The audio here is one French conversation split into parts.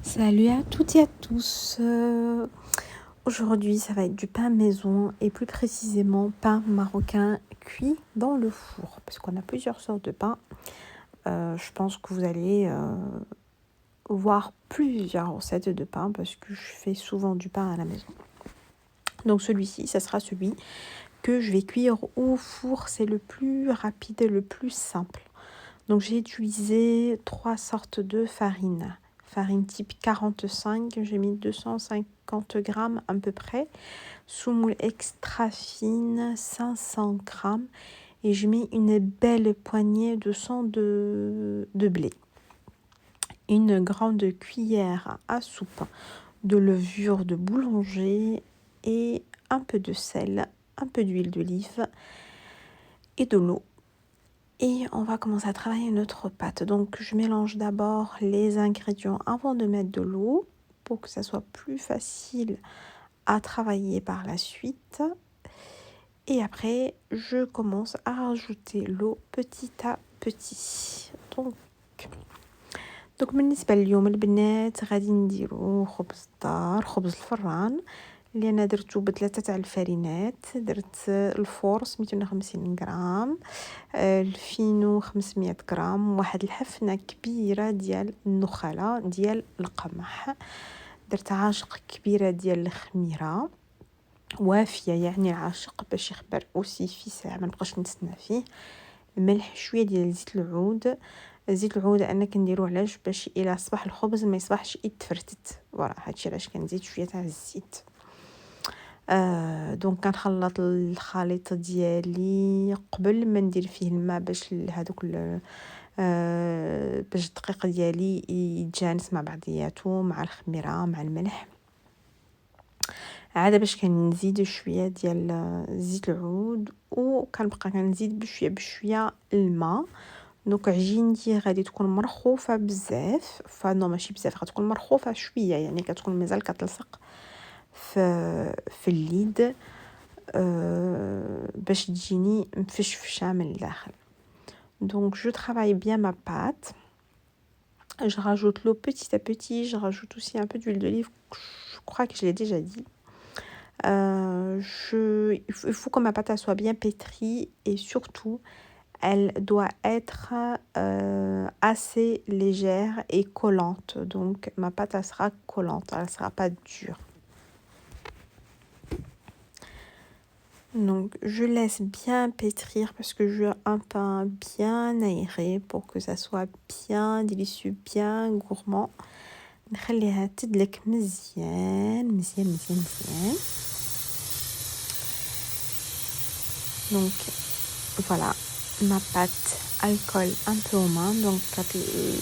Salut à toutes et à tous. Aujourd'hui, ça va être du pain maison et plus précisément pain marocain cuit dans le four. Parce qu'on a plusieurs sortes de pain. Je pense que vous allez voir plusieurs recettes de pain parce que je fais souvent du pain à la maison. Donc celui-ci, ça sera celui que je vais cuire au four. C'est le plus rapide et le plus simple. Donc j'ai utilisé 3 sortes de farine. Farine type 45, j'ai mis 250 grammes à peu près. Semoule extra fine, 500 grammes. Et j'ai mis une belle poignée de sang de blé. Une grande cuillère à soupe de levure de boulanger et un peu de sel, un peu d'huile d'olive et de l'eau. Et on va commencer à travailler notre pâte. Donc je mélange d'abord les ingrédients avant de mettre de l'eau pour que ça soit plus facile à travailler par la suite. Et après, je commence à rajouter l'eau petit à petit. Donc بالنسبة لليوم البنات غادي نديرو خبز الدار، خبز الفران اللي انا درتو ب3 تاع الفرينات. درت الفورس 250 غرام، الفينو 500 غرام، واحد الحفنه كبيره ديال النخاله ديال القمح، درت عاشق كبيره ديال الخميره وافيه، يعني العاشق باش يخبر اوسي في ساعه ما نبقاش نتسنى فيه. الملح، شويه ديال زيت العود. زيت العود انا كنديرو علاش باش الى صباح الخبز ما يصبحش يتفرتت، فوالا هادشي علاش كنزيد شويه تاع الزيت. دونك كنخلط الخليط ديالي قبل ما ندير فيه الماء باش هذوك باش الدقيق ديالي يتجانس مع بعضياتو مع الخميره مع الملح. عاد باش كنزيد شويه ديال زيت العود وكنبقى كنزيد بشويه الماء. دونك عجينتي غادي تكون مرخوفه بزاف، فنو ماشي بزاف، غتكون مرخوفه شويه، يعني كتكون مازال كتلصق في الليد باش تجيني مفشفشه من الداخل. Donc je travaille bien ma pâte. Je rajoute l'eau petit à petit. Je rajoute aussi un peu d'huile d'olive. Je crois que je l'ai déjà dit. Il faut que ma pâte soit bien pétrie et surtout elle doit être assez légère et collante. Donc ma pâte elle sera collante, elle ne sera pas dure. Donc je laisse bien pétrir parce que je veux un pain bien aéré pour que ça soit bien délicieux, bien gourmand. نخليها تدلك مزيان مزيان مزيان مزيان. Donc voilà, ma pâte elle colle un peu aux mains. Donc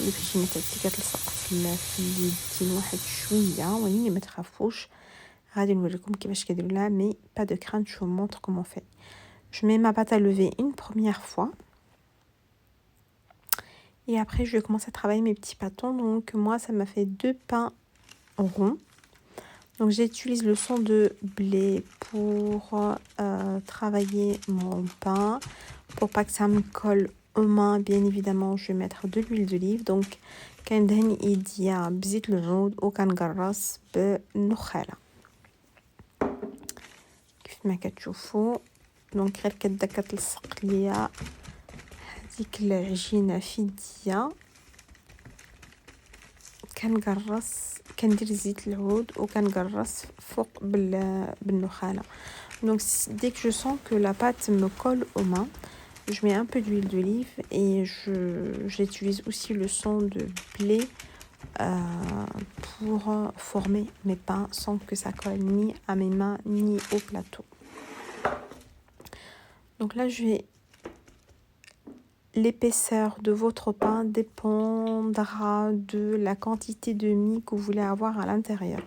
الفرشينه تاعتي كتلصق في اليدين واحد شويه، ولكن ما تخافوش غادي نوريكم كيفاش كديروا لها. Mais pas de crainte, je vous montre comment on fait. Je mets ma pâte à lever une première fois. Et après, je vais commencer à travailler mes petits pâtons. Donc moi, ça m'a fait 2 pains ronds. Donc j'utilise le son de blé pour travailler mon pain. Pour pas que ça me colle aux mains, bien évidemment, je vais mettre de l'huile d'olive. Donc كندهن ايديا بزيت العود وكنقرص بالنخاله كيف ما كتشوفوا. دونك غير كدا كتلصق ليا هذيك العجينه في يديا، كنقرص كندير زيت العود وكنقرص فوق بالنخاله. Donc dès que je sens que la pâte me colle aux mains, je mets un peu d'huile d'olive et j'utilise aussi le son de blé pour former mes pains sans que ça colle ni à mes mains ni au plateau. Donc là, l'épaisseur de votre pain dépendra de la quantité de mie que vous voulez avoir à l'intérieur.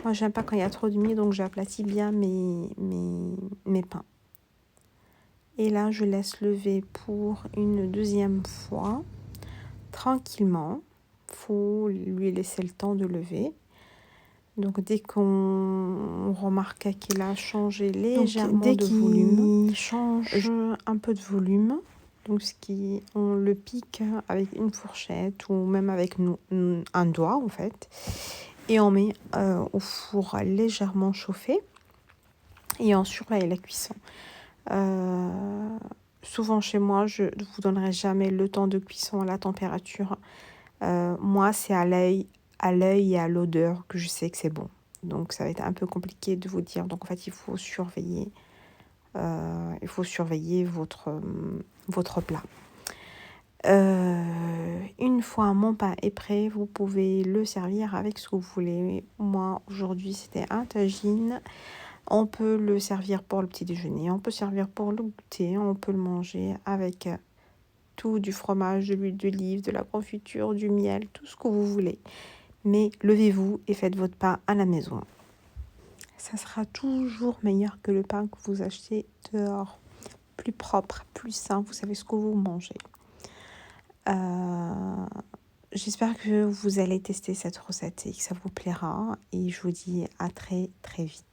Moi, j'aime pas quand il y a trop de mie, donc j'aplatis bien mes pains. Et là, je laisse lever pour une deuxième fois, tranquillement. Faut lui laisser le temps de lever. Donc dès qu'on remarque qu'il a changé légèrement de volume, il change un peu de volume, Donc on le pique avec une fourchette ou même avec un doigt en fait. Et on met au four légèrement chauffé et on surveille la cuisson. Souvent chez moi, je ne vous donnerai jamais le temps de cuisson à la température. Moi, c'est à l'œil et à l'odeur que je sais que c'est bon. Donc ça va être un peu compliqué de vous dire. Donc en fait, il faut surveiller votre plat. Une fois mon pain est prêt, vous pouvez le servir avec ce que vous voulez. Moi, aujourd'hui, c'était un tagine. On peut le servir pour le petit déjeuner, on peut servir pour le goûter, on peut le manger avec tout, du fromage, de l'huile d'olive, de la confiture, du miel, tout ce que vous voulez. Mais levez-vous et faites votre pain à la maison. Ça sera toujours meilleur que le pain que vous achetez dehors. Plus propre, plus sain, vous savez ce que vous mangez. J'espère que vous allez tester cette recette et que ça vous plaira. Et je vous dis à très très vite.